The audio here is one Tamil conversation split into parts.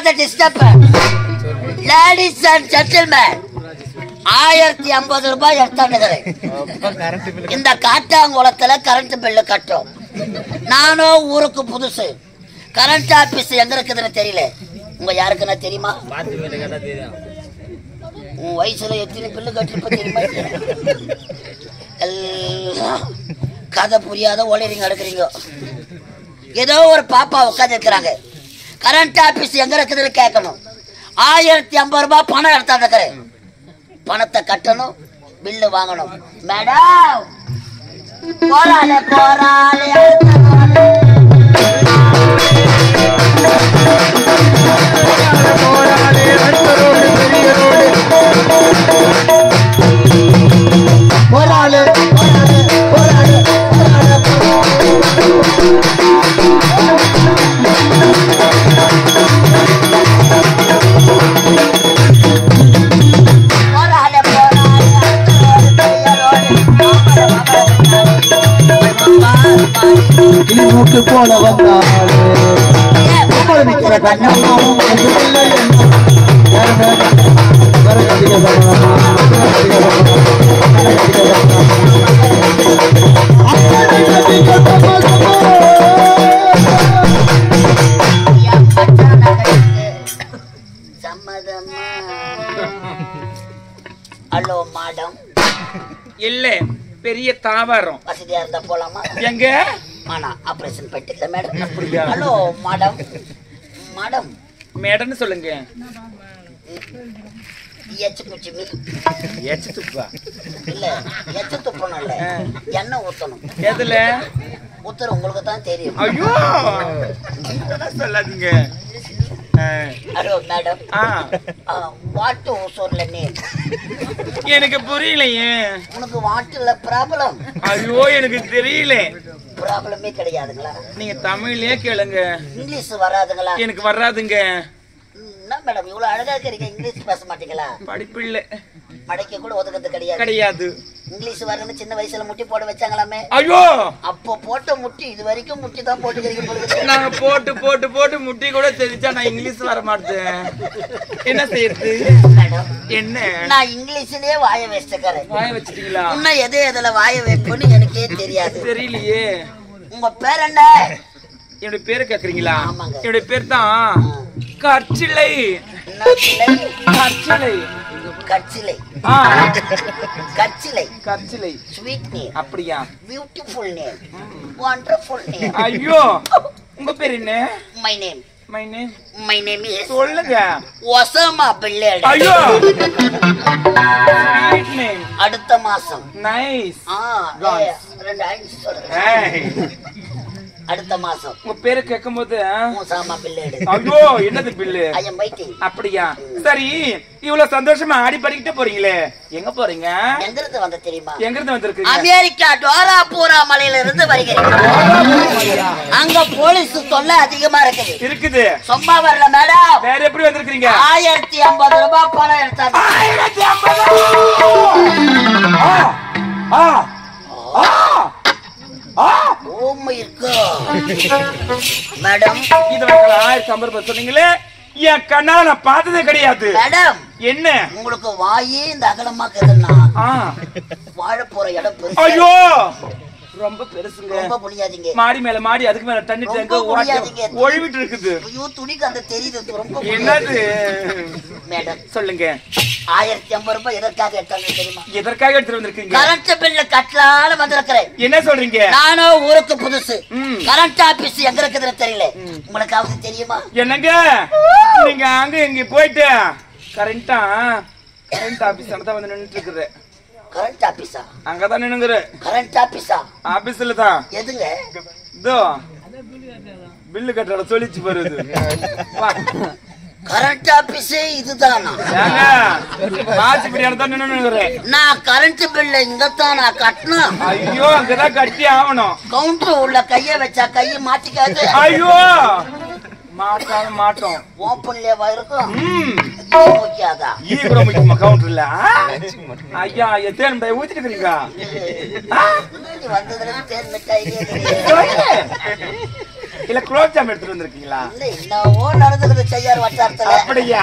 the disturb. Ladies and gentlemen, 1050 ரூபாய் எடுத்தானுகிறேன். இந்த காட்டாங்குளத்துல கரண்ட் பில்லு கட்டும். நானும் ஊருக்கு புதுசு. கரண்ட் ஆபீஸ் எங்க இருக்குதுன்னு தெரியல. உங்க யாருக்குன்னா தெரியுமா? உன் வயசுல எத்தனை பில்லு கட்டிருப்ப தெரியுமா? கதை புரியாத ஓடுறீங்க எடுக்கிறீங்க. ஏதோ ஒரு பாப்பா உட்காந்து இருக்கிறாங்க. கரண்ட் ஆபீஸ் எங்க இருக்குதுன்னு கேட்கணும். 1050 ரூபாய் பணம் எடுத்தாந்துக்கிறேன். பணத்தை கட்டணும், பில்லு வாங்கணும். மேடம் போராளே போராளே போராளே மூக்கு போல வந்தாலே கண்ணம்மாவும் ஹலோ மேடம். இல்ல பெரிய தாவரம் வசதியா இருந்தா போலாமா? எங்க ஆனா ஆபரேஷன் பண்ணிக்கலாம் மேடம். அப்படியா? Hello madam. மேடம் மேடம்னு சொல்லுங்க. எச்சு குச்சிமி எச்சு துப்பா இல்ல, எச்சு துப்பணும் இல்ல, எண்ணெய் ஊத்தணும். எதுல ஊத்துற உங்களுக்கு தான் தெரியும். ஐயோ சொல்லாதீங்க. Hello madam. வாட்டு ஊசோர்ல நேம் எனக்கு புரியலையே. உனக்கு வாட்டுல ப்ராப்ளம்? ஐயோ எனக்கு தெரியல. ப்ராப்ளமே கிடையாதுங்களா? நீங்க தமிழ்லயே கேளுங்க. இங்கிலீஷ் வராதுங்களா? எனக்கு வராதுங்க. என்ன மேடம் இவ்வளவு அழகா இருக்கீங்க, இங்கிலீஷ் பேச மாட்டீங்களா? படிப்பு இல்ல. மடைக்க கூட ஒதுக்கிறது கிடையாது. கிடையாது. இங்கிலீஷ் வரணும்னு சின்ன வயசுல முட்டி போட வச்சாங்களாமே. ஐயோ அப்போ போட்ட முட்டி இது வரைக்கும் முட்டி தான் போட்டுக்கிறீங்க. நாங்க போட்டு போட்டு போட்டு முட்டி கூட தெரிஞ்சா நான் இங்கிலீஷ் வர மாட்டேன். என்ன செய்யறது? என்ன நான் இங்கிலீஷ்லயே வாய வச்சுக்கிறேன். வாய வச்சிட்டீங்களா? இன்னும் எது எதுல வாய வைப்போன்னு எனக்கே தெரியாது. தெரியலையே. உங்க பேர் என்ன? என்னுடைய பேரு கேக்குறீங்களா? ஆமாங்க. என்னுடைய பேர் தான் கற்சிலை. கற்சிலை. கற்சிலை. கற்சிலை. கற்சிலை. Sweet name. அப்படியா? Beautiful name. Wonderful name. ஐயோ உங்க பேர் என்ன? My name. My name. My name is சொல்லுங்க. Osama bin Laden. ஐயோ ஸ்வீட் நேம். அடுத்த மாசம். நைஸ். ரெண்டு ஐன்ஸ் சொல்றேன். அடுத்த மாசம். உங்க பேரை கேட்கும்போது ஒசாமா பின் லேடன். ஐயோ என்னது பில்லு? I am waiting. அப்படியா? சரி இவ்வளவு சந்தோஷமா ஆடி படிக்கிட்டு போறீங்களே, எங்க போறீங்க? எங்க இருந்து வந்த தெரியுமா? எங்க இருந்து வந்திருக்கீங்க? அமெரிக்கா டோராபூரா மலையில இருந்து வருகிறேன். அங்க போலீஸ் தொல்லை அதிகமா இருக்குது. சும்மா வரல மேடம். வேற எப்படி வந்திருக்கீங்க? 1050 ரூபாய் பணம் எடுத்தாங்க. 1050. Oh my God. மேடம் இது 1050 ரூபாய் சொன்னீங்களே, என் கண்ணால நான் பார்த்ததே கிடையாது. மேடம் என்ன உங்களுக்கு வாயே இந்த அகலமாக்குதுன்னா வாழ போற இடம் பெருசு. ஐயோ ரொம்ப பெருசுங்க. ரொம்ப புரியாதீங்க. மாடி மேல மாடி, அதுக்கு மேல தண்ணி டேங்க் ஒழிவிட்டு இருக்குது. ஐயோ துணிக்கு அந்த தெரியுது. ரொம்ப என்னது மேடம் சொல்லுங்க. 1050 ரூபாய் எதற்காக எடுத்தாங்க தெரியுமா? எதற்காக எடுத்து வந்திருக்கீங்க? கரண்ட் பில்ல கட்டலான்னு வந்திருக்கிறேன். என்ன சொல்றீங்க? நானும் ஊருக்கு புதுசு. கரண்ட் ஆபீஸ் எங்க இருக்குதுன்னு தெரியல. உங்களுக்காவது தெரியுமா? என்னங்க நீங்க அங்க இங்க போயிட்டு கரண்ட் ஆபீஸ் தான் வந்து நின்னுட்டு இருக்குது. கரண்ட் ஆபீஸா? அங்கதான் நின்னுங்கற. கரண்ட் ஆபீஸா? ஆபீஸ்ல தான். எதுங்க? இதோ பில்லு கட்டற சொல்லிச்சு வருது. வா கரண்ட் ஆபீஸ் இதுதானா? ஏங்க மாசி பிரியாணி தான் நின்னுங்கற. நான் கரண்ட் பில்ல இங்க தான் நான் கட்டணும். ஐயோ அங்கதான் கட்டி ஆவணும். கவுண்டர் உள்ள கைய வச்சா கைய மாட்டிக்காது. ஐயோ மாட்டோம். ஓபன்ல இருக்கும். ஓகேதா? கூட முக்கியமா கவுண்டர்ல. ஐயா தேன் மிட்டாய் ஊத்திட்டு இருக்கீங்க. வந்ததுல தேன் மிட்டாய் இல்ல குலோப் ஜாம் எடுத்துட்டு வந்திருக்கீங்களா? இல்ல என்னவோ நடந்துக்குது செய்யார் வட்டாரத்துல. அப்படியா?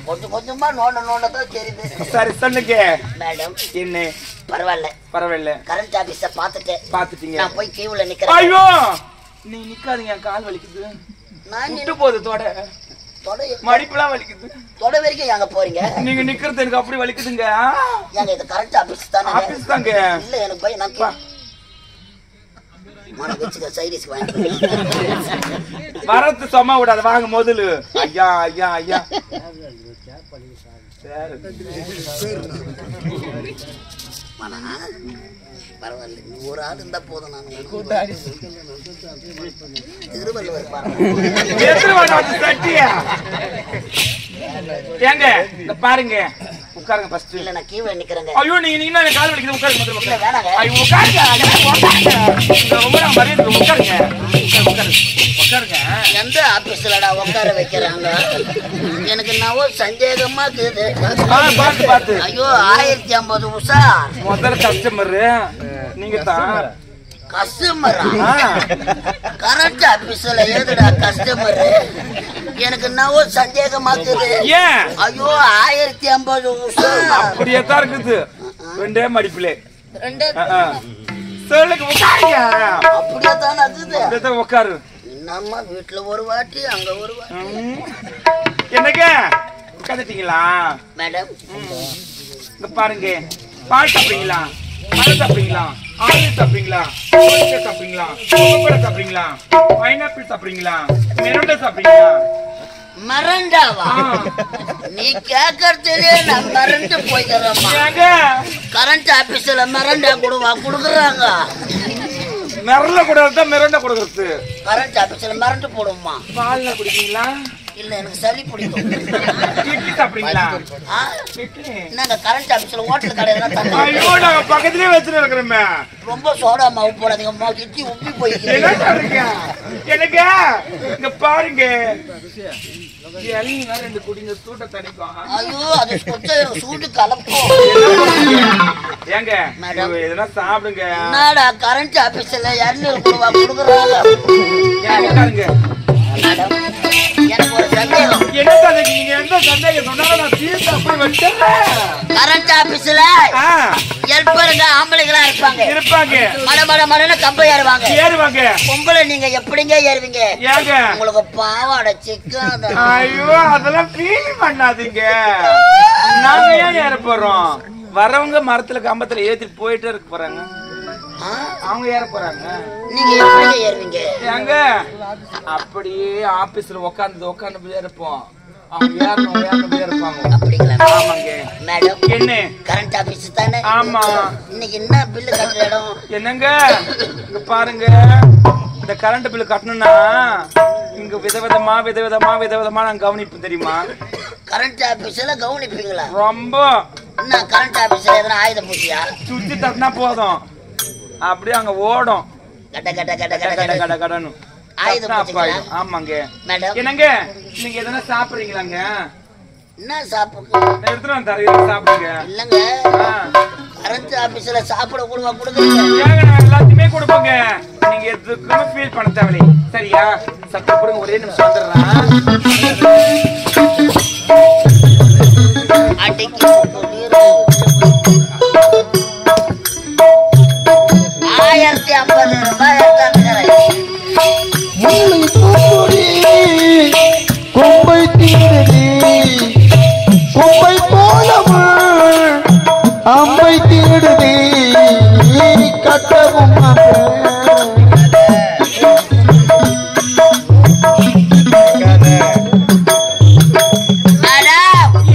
கொஞ்சம் கொஞ்சமா நோண்டதான் தெரியுது. சரி சொல்லுங்க மேடம். என்ன? பரவாயில்ல கரண்ட் ஆபீஸ பாத்துட்டீங்க. நான் போய் கியூல நிக்கிறேன். ஐயோ நீ நிக்காதீங்க, கால் வலிக்குது. நான் விட்டு போகுது தொட மடிப்புலாம் வலிக்குது. தொட வரைக்கும் எங்க போறீங்க? நீங்க நிக்கிறது எனக்கு அப்படி வலிக்குதுங்க. ஏங்க இது கரண்ட் ஆபீஸ் தானே? ஆபீஸ் தாங்க. இல்ல எனக்கு போய் நான் வரத்து சும்மா விடாத, வாங்க முதல்ல. ஐயா ஐயா ஐயா பரவாயில்ல, ஒரு ஆள் இருந்தா போதும். நான் திருவள்ளுவர் ஏங்க பாருங்க, உட்காருங்க ஃபர்ஸ்ட். இல்ல நான் கீழ நிக்கிறேங்க. ஐயோ நீங்க நீங்க கால் வலிக்குது, உட்காருங்க முதல்ல. வேணாங்க. ஐயோ உட்காருங்க, ரொம்ப நான் மரியாதை. உட்காருங்க உட்காருங்க. எந்த ஆபீஸ்லடா உட்கார வைக்கிறாங்க? எனக்கு என்னவோ சந்தேகமா இருக்குது. பாத்து ஐயோ 1050 உஷா முதல்ல கஸ்டமர் நீங்க தான். கஸ்டமரா? கரண்ட் ஆபீஸ்ல ஏதுடா கஸ்டமர்? எனக்கு என்னவோ சந்தேகமா இருக்குது. ஐயோ 1050 உஷா அப்படியே தான் இருக்குது. ரெண்டே மடிப்புல சொல்லுங்க. அப்படியே தான் இருக்குது. உட்காரு. என்னம்மா வீட்டுல ஒரு வாட்டி அங்க ஒரு வாட்டி. என்னங்க உட்காந்துட்டீங்களா மேடம்? இங்க பாருங்க, பால் சாப்பிடுறீங்களா? பழம் சாப்பிடுறீங்களா? ஆரஞ்சு சாப்பிடுறீங்களா? சாப்பிடுறீங்களா? சாப்பிடுறீங்களா? பைனாப்பிள் சாப்பிடுறீங்களா? மெரண்டா சாப்பிடுறீங்களா? மரண்டாவா? நீ கேக்குறதுலே நான் மறந்து போய்க்கிறேம்மா. கரண்ட் ஆபீஸ்ல மரண்டா குடுக்குறாங்க. மெரண்ட கூடாது, மெரண்டா கொடுக்கறது. கரண்ட் ஆபீஸ்ல மரண்டு போடுமா? பால்ல குடிப்பீங்களா? இல்ல எனக்கு சளி பிடிக்கும். இட்லி சாப்பிடுறீங்களா? நாங்க கரண்ட் ஆபீஸ்ல ஹோட்டல் கடையில தான். ஐயோ நாங்க பக்கத்துலயே வச்சிட்டு இருக்கறோமே. ரொம்ப சோடா மாவு போடாதீங்க, அம்மா கிட்டி உப்பி போயிடுச்சு. என்ன சொல்றீங்க? எனக்கு இங்க பாருங்க, எல்லாம் ரெண்டு குடிங்க சூட்ட தணிக்கும். ஐயோ அது கொஞ்சம் சூடு கலப்போம். ஏங்க மேடம் இதெல்லாம் சாப்பிடுங்க. என்னடா கரண்ட் ஆபீஸ்ல 200 ரூபாய் கொடுக்குறாங்க. மேடம் எனக்கு ஒரு சந்தேகம். என்ன சந்தேகம்? நீங்க எந்த சந்தேகம் சொன்னாலும் நான் தீர்த்து போய் வச்சிடுறேன். கரண்ட் ஆபீஸ்ல ஹெல்ப்பருங்க ஆம்பளைங்களா இருப்பாங்க. மட மட மடன்னு கம்பை ஏறுவாங்க. பொம்பளை நீங்க எப்படிங்க ஏறுவீங்க? ஏங்க உங்களுக்கு பாவாடை சிக்கன். ஐயோ அதெல்லாம் ஃபீல் பண்ணாதீங்க. நாங்க ஏன் ஏற போறோம்? வரவங்க மரத்துல கம்பத்துல ஏத்திட்டு போயிட்டே இருக்க போறாங்க. அவங்க ஏற போறாங்க. நீங்க எப்படி ஏறுவீங்க? ஏங்க அப்படியே ஆபீஸ்ல உட்கார்ந்து இருப்போம். அவங்க ஏறணும் இருப்பாங்க. அப்படிங்களா? ஆமாங்க. மேடம் என்ன கரண்ட் ஆபீஸ் தானே? ஆமா. இன்னைக்கு என்ன பில்லு கட்டுற இடம்? என்னங்க இங்க பாருங்க, இந்த கரண்ட் பில்லு கட்டணும்னா இங்க விதவிதமா நான் கவனிப்பேன் தெரியுமா? கரண்ட் ஆபீஸ்ல கவனிப்பீங்களா? ரொம்ப. என்ன கரண்ட் ஆபீஸ்ல எதனா ஆயுத பூஜையா? சுத்தி தட்டினா போதும், அப்படியே அங்க ஓடும் கட கட கட கட கட கடன்னு. ஆமாங்க. என்னங்க நீங்க எதனா சாப்பிடுறீங்களாங்க? என்ன சாப்பிடுங்க? எடுத்துட்டு வந்து தரேன், சாப்பிடுங்க. இல்லங்க கரண்ட் ஆபீஸ்ல சாப்பிட கூடவா கொடுக்குறீங்க? ஏங்க நான் எல்லாத்தையுமே கொடுப்பேங்க, நீங்க எதுக்குமே ஃபீல் பண்ண தேவையில்லை. சரியா? சத்தம் கொடுங்க, ஒரே நிமிஷம் வந்துடுறேன். அடிக்கி 1050 ரூபாய் எடுத்துக்கிறேன். கொம்பை தீரடி கொம்பை போலவள் அம்பை தீரடி கட்டவும்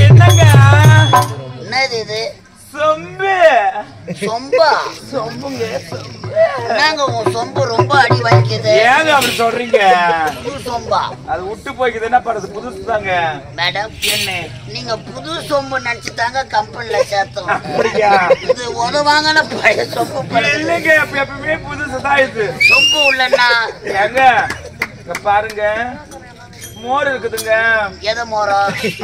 என்னங்க என்னது இது? சொம்பு. சொம்பா? சொம்புங்க. நாங்க உங்க சொம்பு ரொம்ப அடி வாங்கிக்குது. ஏங்க அப்படி சொல்றீங்க? புது சொம்பா? அது விட்டு போய்க்குது, என்ன பண்றது, புதுசு தாங்க. மேடம் என்ன நீங்க புது சொம்பு நினைச்சுதாங்க கம்பெனில சேர்த்தோம். அப்படியா? இது உதவாங்கன்னு பழைய சொம்பு. இல்லைங்க எப்பவுமே புதுசுதான் இது. சொம்பு உள்ளன்னா ஏங்க இங்க பாருங்க, மோர் இருக்குதுங்க. எதை மோரா?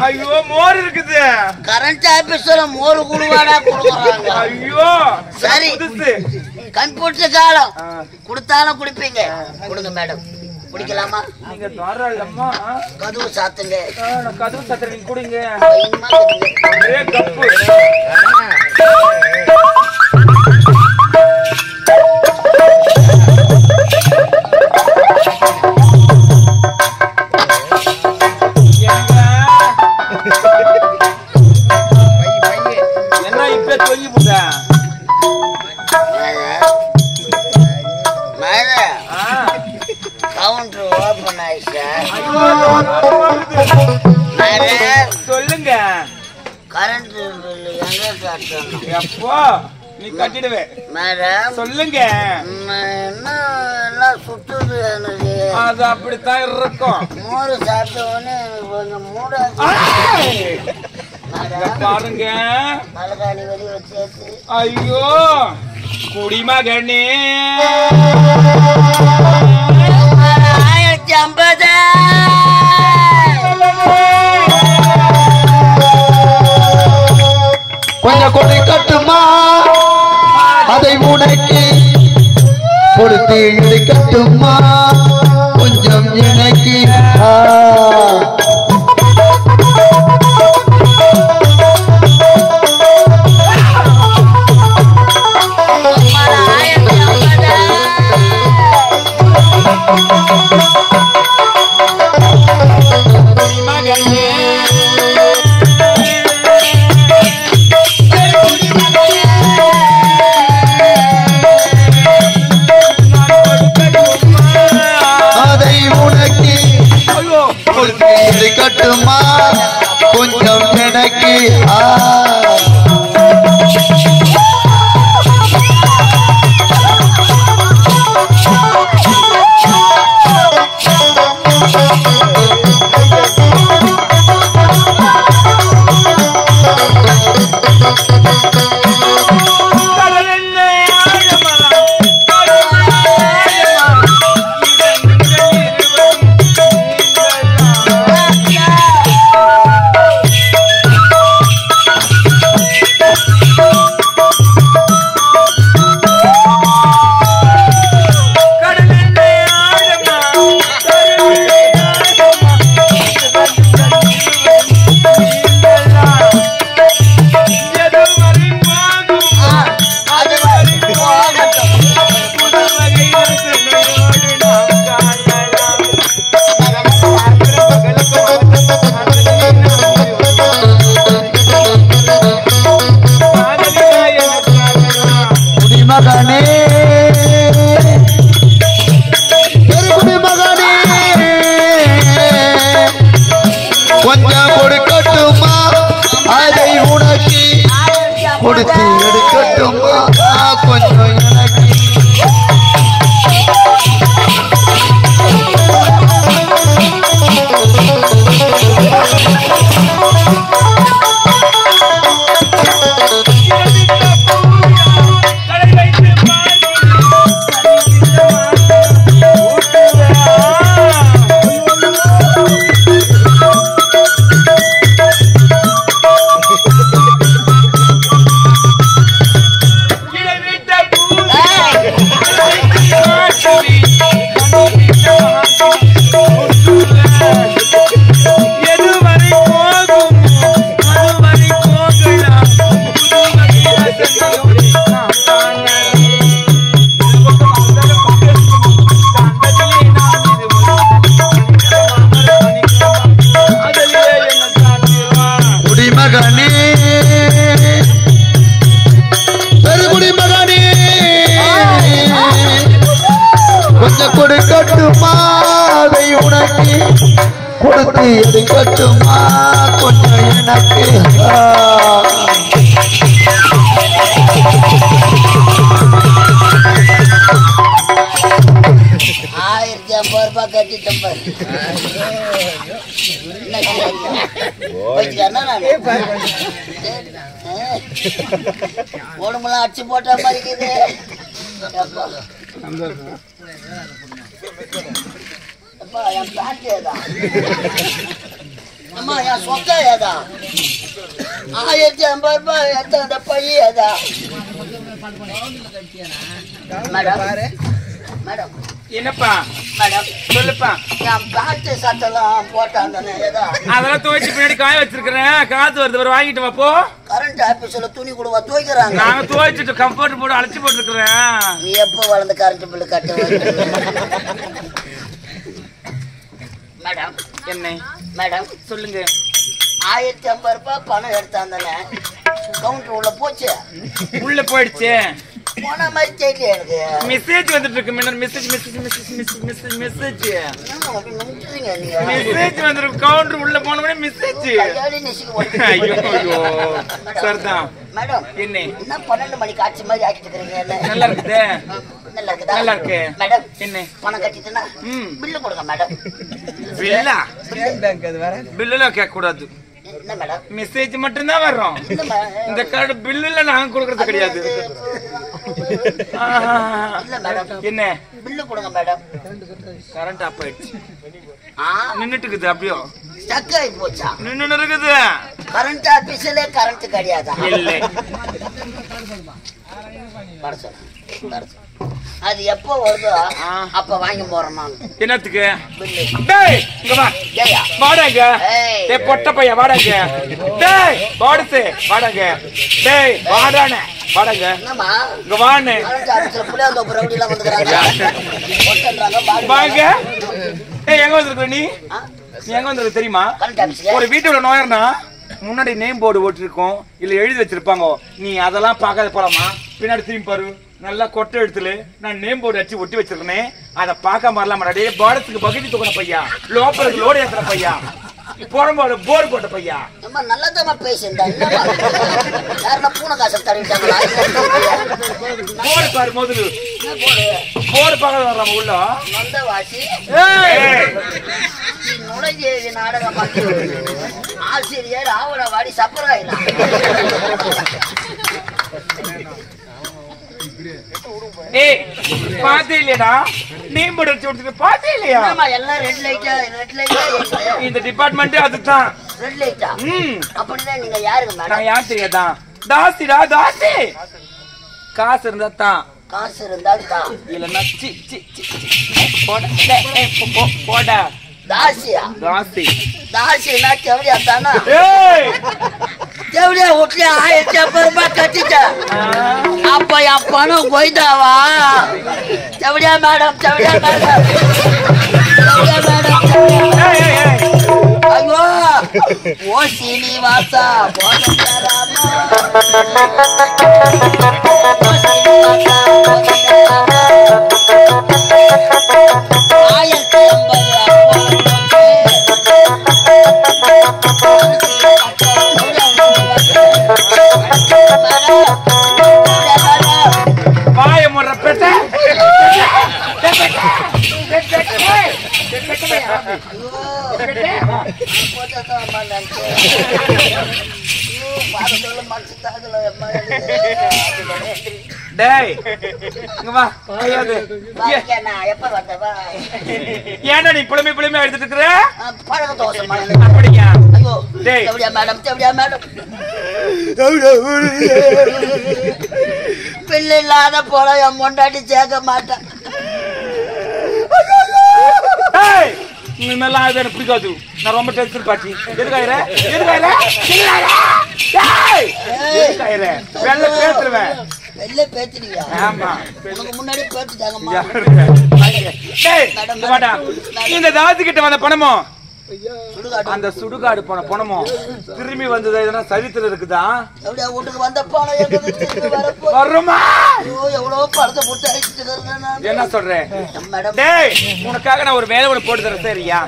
ஐயோ மோர் இருக்குது. கரண்ட் ஆபீஸ்ல மோர் குடுவாடா குடுக்குறாங்க. ஐயோ சரி புதுசு. கம்ப்யூட்டர் காலம் கொடுத்தாலும் குடிப்பீங்க. கொடுங்க மேடம். குடிக்கலாமா? நீங்க தாராளமா கதவு சாத்துங்க. நான் கதவு சத்திர நீங்க குடிங்க. பயமா இருக்குங்க. ஒரே கப்பு. என்ன இப்ப தொங்கி போட்ட? கவுண்டர் ஓபன் ஆயிடுச்சா? சொல்லுங்க. கரண்ட் பில்லு எங்க கட்டணும்? எப்போ நீ கட்டிடுவே. மேடம் சொல்லுங்க. என்ன எல்லாம் சுத்துது எனக்கு. அது அப்படித்தான் இருக்கும். மோரு சாப்பிட்ட உடனே எனக்கு கொஞ்சம் மூட பாருங்க. தலைகாணி வெளியே வச்சு. ஐயோ குடிமகனே 1050. கொஞ்சம் கொடை கட்டுமா அதை உனக்கு கொடுத்து எடுக்கட்டுமா கொஞ்சம் எனக்கு கட்டுமா கொஞ்சம் எனக்கு கொஞ்சம் கொடுக்கட்டுமா அதை உனக்கு கொடுத்து எடுக்கட்டுமா கொஞ்சம் எனக்கு கொடுக்கட்டுமா அதை உனக்கு கொடுத்து எடுக்கட்டுமா கொஞ்சம் எனக்கு 1050 ரூபாய் கட்டிட்டேன் உடம்புலாம் அடிச்சு போட்ட மாதிரி இருக்குது. என் பேண்ட் ஏதா அம்மா என் சொக்கா ஏதா 1050 ரூபாய் எடுத்த அந்த பைய ஏதா மேடம் மேடம் என்னப்பா மேடம் சொல்லுப்பா. என் பேண்ட் சட்டெல்லாம் போட்டாங்கன்னு ஏதோ அதெல்லாம் துவைச்சு பின்னாடி காய வச்சிருக்கிறேன். காத்து வருது, ஒரு வாங்கிட்டு வா போ. கரண்ட் ஆபீஸ்ல துணி கொடுவா துவைக்கிறாங்க. நாங்க துவைச்சிட்டு கம்ஃபர்ட் போட்டு அழைச்சி போட்டுருக்கிறேன். நீ எப்போ வளர்ந்து கரண்ட் பில்லு கட்டுவ? மேடம் என்ன மேடம் சொல்லுங்க. 1050 ரூபாய் பணம் எடுத்தாந்தானே கவுண்டர் உள்ள போச்சு. உள்ள போயிடுச்சு. போன மாதிரி தெரியல எனக்கு. மெசேஜ் வந்துட்டு இருக்கு. Message message message message message அப்படி நம்பிட்டுறீங்க நீங்க. மெசேஜ் வந்துருக்கு. கவுண்டர் உள்ள போன உடனே மெசேஜ். கையாலே நெசிக்க போட்டு. ஐயோ ஐயோ சரிதான். மேடம் என்ன 12 மணிக்கு ஆட்சி மாதிரி ஆக்கிட்டு இருக்கீங்க. நல்லா இருக்குதே. நல்லா இருக்குதா? நல்லா இருக்கு. மேடம் என்ன பணம் கட்டிட்டுனா பில்லு கொடுங்க மேடம். பில்லா? பில்லுலாம் கேட்க கூடாது. என்ன மேடம் மெசேஜ் மட்டும் தான் வரும். இந்த கார்டு பில்லுல நாங்க கொடுக்கறது கிடையாது. இல்ல மேடம் என்ன பில்லு கொடுங்க மேடம். கரண்ட் ஆஃப் ஆயிடுச்சு. நின்னுட்டு இருக்குது. அப்படியோ ஸ்டக் ஆகி போச்சா? நின்னு இருக்குது. கரண்ட் ஆபீஸ்ல கரண்ட் கிடையாதா? இல்ல. அது எப்போ வருதோ அப்ப வாங்கி போறேன் நான். என்னத்துக்கு? பில்லு. டேய் இங்க வா. ஏயா வாடாங்க. டேய் பொட்ட பைய வாடாங்க. டேய் பாடுசே வாடாங்க. டேய் வாடானே வாடாங்க. என்னம்மா இங்க வாண்ணே. கரண்ட் ஆபீஸ்ல புளியாந்தோப்பு ரவுடி எல்லாம் வந்துக்கறாங்க. ஒட்டன்றாங்க வாங்க. ஏய் எங்க வந்திருக்க நீ? நீ எங்க வந்திருக்க தெரியுமா? கரண்ட் ஆபீஸ்ல ஒரு வீட்டோட நோயர்னா முன்னாடி நேம் போர்டு ஓட்டிருக்கோம், இல்ல எழுதி வச்சிருப்பாங்க. நீ அதெல்லாம் பார்க்காத போலாமா? பின்னாடி திரும்பி பாரு. நல்லா கொட்டை எடுத்துல நான் நேம் போர்டு அடிச்சு ஒட்டி வச்சிருக்கேன். அதை பார்க்க வரலாம். பாடத்துக்கு பக்கெட் தூக்கின பையா, லோப்பருக்கு லோடு ஏத்துற பையா, போறம்போது போர் போட்ட பையா. நம்ம நல்லதமா பேசியிருந்தா யாருன்னா பூனை காசை தடவிட்டாங்களா? போர் பாரு முதல்ல. போர் பார்க்க வரலாம் உள்ள வந்த வாசி நுழைஞ்சேவி நாடகம் ஆசிரியர் ஆவண வாடி சப்பராயிலாம். ஏய் பாத்தே இல்லையா? நேம் போர்டு அடிச்சு கொடுத்துட்டு பாத்தே இல்லையா? எல்லாம் ரெட் லைட்டா இந்த டிபார்ட்மெண்ட் அதுதான். ரெட் லைட்டா அப்படிதான். நீங்க யாருங்க மேடம்? நான் யார் தெரியாதா? தாசிடா தாசி. காசு இருந்தா தான். காசு இருந்தால் தான். இல்லன்னா சி சி சி போடா. தாசியா? தாசி. தாசினா செவடியா தானா? ஏய் செவடியா வீட்டுல 1050 ரூபாய் கட்டிட்டேன். அப்ப என் பணம் போய்தாவா? செவடியா மேடம், செவடியா மேடம், செவடியா மேடம். ஐயோ ஓ சீனிவாசா போனராமா, ஓ சீனிவாசா வாய முறை பெட்ட. டேய் இங்க வா. ஏன்டா நீ புலமை புலமை எடுத்துட்டு இருக்கிற? அப்படியா? டேய் மேடம், செவடியா மேடம். பிள்ளை இல்லாத போல என் பொண்டாட்டி சேர்க்க மாட்டேன். இனிமேலாம் அது எனக்கு பிடிக்காது. நான் ரொம்ப டென்ஷன் பாட்டி. எதுக்காயிர வெள்ள பேசுறேன். வெளில பேத்துறீங்க? ஆமா உனக்கு முன்னாடி பேத்துட்டாங்கம்மா. இந்த தாசி கிட்ட வந்த பணமோ, அந்த சுடுகாடு போன பணமோ திரும்பி வந்தது எதனா சரித்திரம் இருக்குதா? வீட்டுக்கு வந்த பணம் வருமா? எவ்வளவு பணத்தை போட்டு அழிச்சிட்டு என்ன சொல்றேன்? மேடம் டேய் உனக்காக நான் ஒரு வேலை ஒன்று போட்டு தரேன். சரியா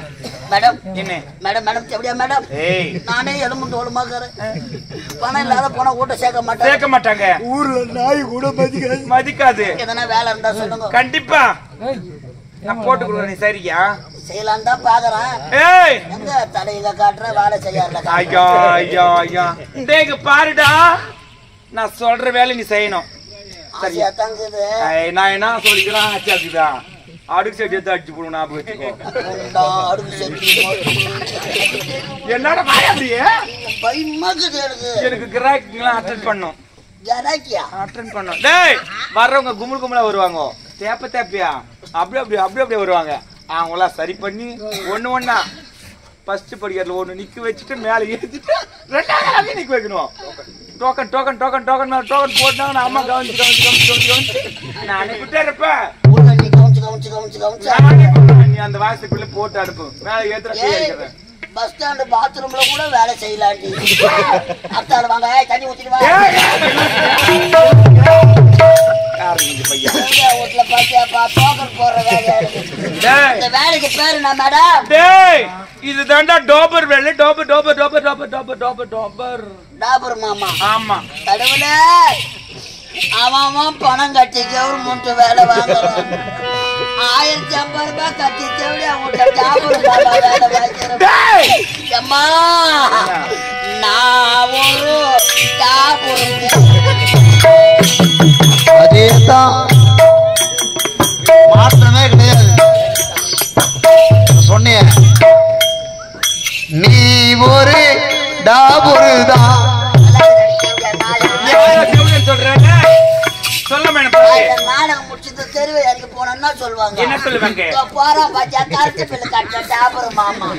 மேடம்? என்ன மேடம் மேடம் செவடியா மேடம். நானே எலும்பு தோலுமாக்கிறேன். பணம் இல்லாத போனா வீட்டை சேர்க்க மாட்டாங்க. ஊர்ல நாய் கூட மதிக்காது. எதனா வேலை இருந்தா சொல்லுங்க. கண்டிப்பா நான் போட்டு கொடுக்குறேன். நீ சரியா செய்யலாம் தான் பாக்குறேன். ஏய் எங்க தலையில காட்டுற வேலை செய்யறல? ஐயா ஐயா ஐயா டேய் பாருடா, நான் சொல்ற வேலை நீ செய்யணும். சரியா தங்குது. நான் என்ன சொல்லிக்கிறேன்? ஆச்சாக்குதா அடுக்கு செடி எடுத்து அடிச்சு போடுவோம். ஞாபகம் வச்சுக்கோ. என்னோட அப்படியே எனக்கு கிராக்கிங்கெல்லாம் அட்டென்ட் பண்ணும். அட்டென்ட் பண்ணும். டேய் வர்றவங்க கும்பல் கும்பலா வருவாங்க. தேப்பியா அப்படியே வருவாங்க. அவங்களாம் சரி பண்ணி ஒண்ணா ஃபர்ஸ்ட் படிக்கிறதுல ஒண்ணு நிக்க வச்சுட்டு மேல ஏறிட்டு ரெண்டாவது நிக்க வைக்கணும். டோக்கன் போட்டாங்க. நான் அம்மா கவனிச்சு நான் அனுப்பிட்டே இருப்பேன். நீ அந்த வாசலுக்குள்ள போட்டு அனுப்பு. மேல ஏத்துற பஸ் ஸ்டாண்ட் பாத்ரூம்ல கூட வேலை செய்யலாண்டி. அத்தால வாங்க தண்ணி ஊத்திட்டு வா. வீட்டுல பாத்தியாப்பா டோக்கன் போடுற வேலை. இந்த வேலைக்கு பேரு என்ன மேடம்? இது தாண்டா டோபர் வேலை. டோபர் மாமா. ஆமா கடவுளே, அவன் பணம் கட்டி கவர்மெண்ட் வேலை வாங்குறான். 1050 ரூபாய் கட்டி தேவை அவங்கள்ட்ட டாபர் மாமா வேலை வாங்கிறேன். அம்மா நான் ஒரு டாபர். அதேதான், மாற்றமே கிடையாது. சொன்னிய நீ ஒரு டாபுரு தான். நாடகம் முடிச்சது தெருவை இறங்கி போனோம்னா சொல்லுவாங்க. என்ன சொல்லுவாங்க? போறா பாத்தியா கருத்து பிள்ளை கட்ட டாபர் மாமா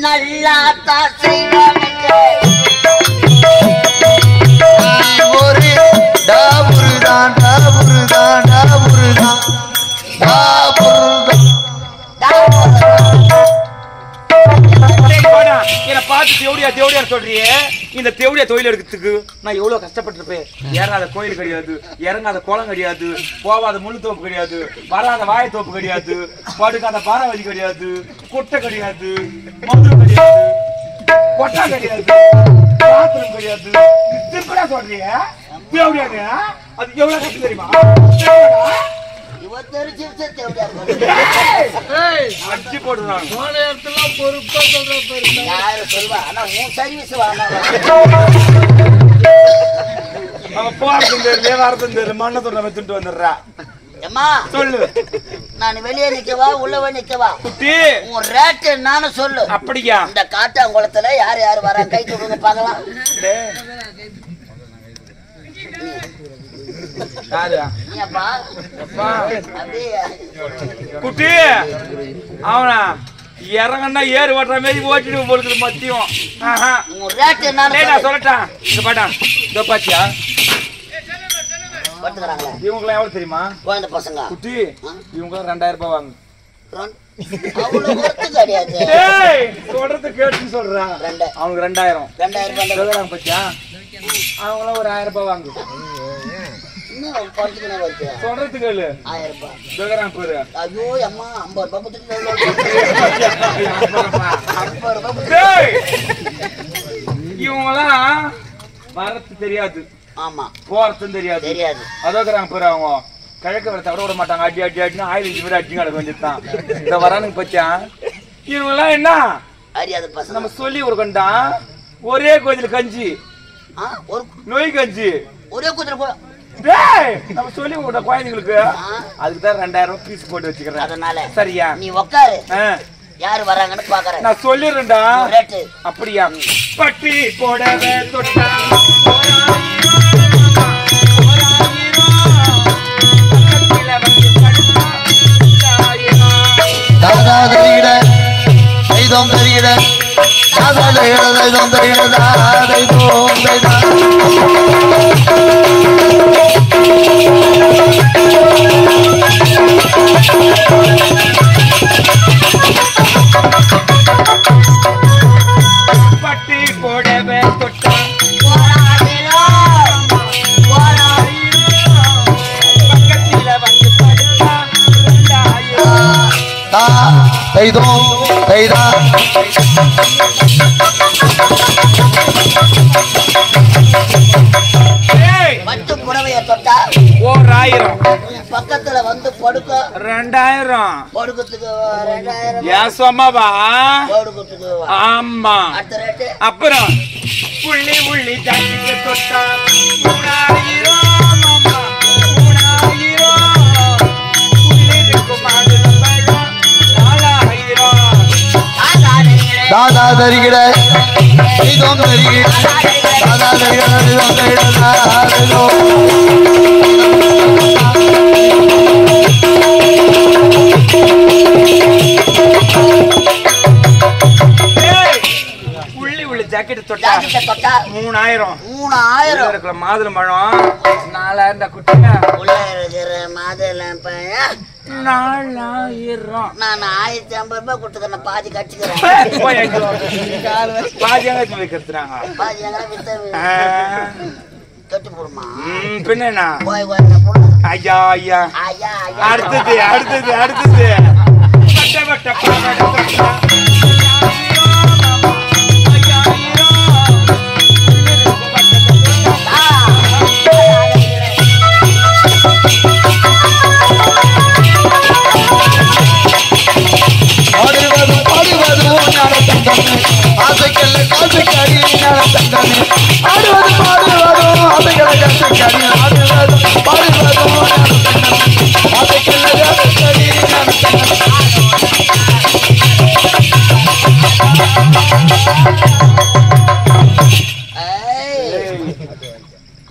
நல்லா தான் செய்வாங்க. ஒரு டாபுரு தான். என்ன பார்த்து தேவடியா சொல்றியே. இந்த தேவடியா தொழில் எடுக்கிறதுக்கு நான் எவ்வளவு கஷ்டப்பட்டிருப்பேன். ஏறாத கோயில் கிடையாது, இறங்காத குளம் கிடையாது, போவாத முள்ளு தோப்பு கிடையாது, வராத வாய தோப்பு கிடையாது, படுக்காத பாராவதி கிடையாது, கொட்டை கிடையாது, மதுரை கிடையாது, கொட்டா கிடையாது, பாத்திரம் கிடையாது. சிம்பிளா சொல்றிய தேவடியா அது எவ்வளவு கஷ்டம் தெரியுமா? அடிச்சு போடுறான். மண்ணை தொண்டை வச்சுட்டு வந்துடுறா. சொல்லு, நான் வெளியே நிக்கவா உள்ளவே நிக்கவா? குட்டி உன் ரேட் என்னன்னு சொல்லு. அப்படியா? இந்த காட்டாங்குளத்துல யார் யார் வர கை தூக்குங்க பாக்கலாம். குட்டி அவனா இறங்கன்னா ஏறு ஓட்டுற மாதிரி ஓட்டிட்டு போடுறது மத்தியம். சொல்லட்டான் பாத்தியா இவங்க எவ்வளவு தெரியுமா? பசங்க குட்டி இவங்க 2000 ரூபாய் வாங்க. சொல்றது கேட்டு சொல்றான். அவனுக்கு 2000 பத்தியா? அவங்களாம் ஒரு 1000 ரூபாய் வாங்கு. சொல்றது கேளு. 1000 ரூபாய். ஐயோ அம்மா 50 ரூபாய். இவங்கெல்லாம் வரத்து தெரியாது. ஆமா, போறதும் தெரியாது. அதோக்குறாங்க பேரு. அவங்க கிழக்கு வர தவிர விட மாட்டாங்க. அடினு 1000 பேர் அடிச்சு கிடக்க வேண்டியதுதான். இந்த வரானுங்க பச்சா இவங்கெல்லாம் என்ன நம்ம சொல்லி கொடுக்கண்டா. ஒரே கோயில் கஞ்சி, நோய் கஞ்சி ஒரே கோயில் நம்ம சொல்லி கொடுத்த குழந்தைங்களுக்கு. அதுக்குதான் 2000 ரூபாய் பீஸ் போட்டு வச்சுக்கிறேன். அதனால சரியா? நீ உட்காரு, யாரு வராங்கன்னு பாக்குறேன். நான் சொல்லிடுறேன்டா. அப்படியா? பட்டி போடவே தொட்டா தாதா தரிகிட தைதோம் தரிகிட தாதா தரிகிட தைதோம் தரிகிட தைதோம் தைதா பட்டி போடவே தொட்டா பக்கத்தில வந்து படுத்தா 2000. தைதோம் தைதா பட்டு புடவைய தொட்டா 1000. பக்கத்துல வந்து படுக்க 2000. படுக்கிறதுக்கு 2000. ஏசமாவா? படுக்கிறதுக்கு ஆமா. அப்புறம் புள்ளி புள்ளி ஜாக்கிக்கு தொட்டா 3000. மாமா 3000. புள்ளிக்கு மாடுல பழம் 4000. தாதா தரிகிட தைதோம் தரிகிட தாதா தரிகிட தைதோம் தரிகிட தைதோம் ஜாக்கெட் தொட்டா 3000 இருக்கிற மாதுளம் பழம் 4000 குட்டிங்க உள்ள இருக்கிற மாதுளம் பழம் 4000 நான் 1050 ரூபாய் கொடுத்துக்கிறேன் பாதி கட்டிக்கிறேன் பாதி எங்க வைக்கிறாங்க பாதி எங்க வித்த கட்டு போடுமா பின்னா போய் ஐயா ஐயா ஐயா அடுத்தது பட்ட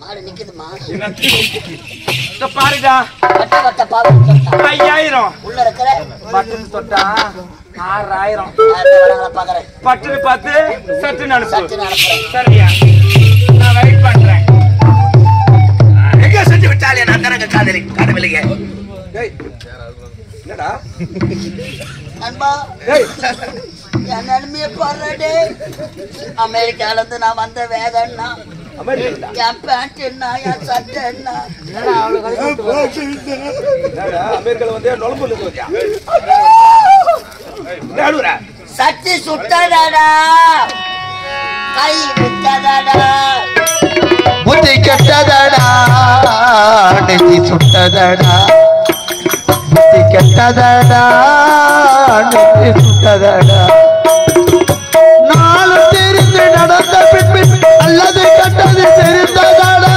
மாடு நிக்குதுமா பாருடா கட்ட பாவு 5000 உள்ள இருக்கிற பட்டு தொட்டா 6000 பாக்குறேன் பட்டு பார்த்து சட்டு அனுப்புறேன் சரியா நான் வெயிட் பண்றேன் எங்க செஞ்சு விட்டாலே நான் தரங்க காதலி கடவுளையே என்னடா நண்பா என் நிலைமைய பாருடே அமெரிக்கால இருந்து நான் வந்த வேதன்னா என் பேண்ட் என்ன என் சட்டை என்ன அமெரிக்கால வந்து நொலம்புல சட்டி சுட்டதாடா கை விட்டதாடா புத்தி கெட்டதடா நெத்தி சுட்டதடா புத்தி கெட்டதடா நெத்தி சுட்டதடா நாலு தெரிந்து நடந்த பின் அல்லது கட்டது தெரிந்ததடா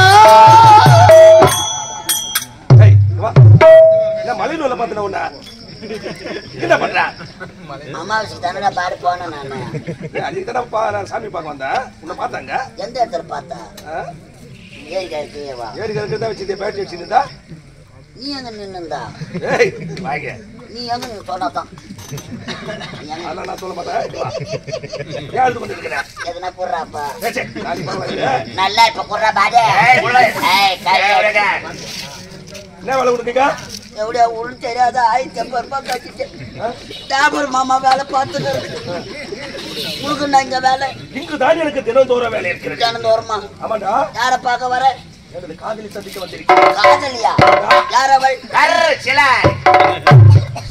மலைநூல பார்த்தன உன்ன என்ன பண்ற அமாவாசை தானடா பாடு போனேன் நானு அதுக்கு தான் சாமி பார்க்க வந்தேன் உன்னை பார்த்தாங்க எந்த இடத்துல பார்த்தா ஏறி கேவா ஏறி தான் வச்சு பேட்டி வச்சுருந்தா நீ எங்க நின்னுந்தா நீ எங்க நின்னு சொன்னாதான் நான் சொல்ல மாட்டேன் யாரு கொண்டு இருக்கிறேன் எதுனா குர்றாப்பா என்ன நல்லா இப்ப குர்றா பாடே வேலை கொடுக்குங்க எவ்வளோ ஒன்றும் தெரியாத 1050 ரூபாய் கட்டிட்டேன் டேபர் மாமா வேலை பார்த்துட்டு உனக்கு நான் இங்க வேலை இங்கு தான் எனக்கு தினந்தோறும் வேலை இருக்கிறது தினந்தோறுமா ஆமாண்டா யார பார்க்க வர எனது காதலி சந்திக்க வந்திருக்கேன் காதலியா யார் அவள்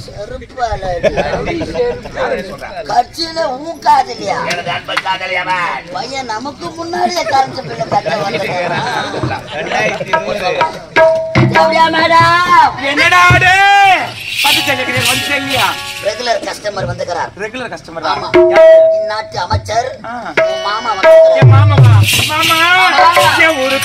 செருப்பால கட்சியில உன் காதலியா பையன் நமக்கு முன்னாடியே கரண்ட் பில்ல கட்ட என்னடா ரெகுலர் கஸ்டமர் வந்துக்கிறார் ரெகுலர் கஸ்டமர் ஆமா இந்நாட்டு அமைச்சர் மாமா என் வந்துக்கிறார் மாமா என் ஒரு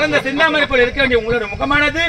மலர்ந்த செந்தாமரை போல் இருக்க வேண்டிய உங்களோட முகமானது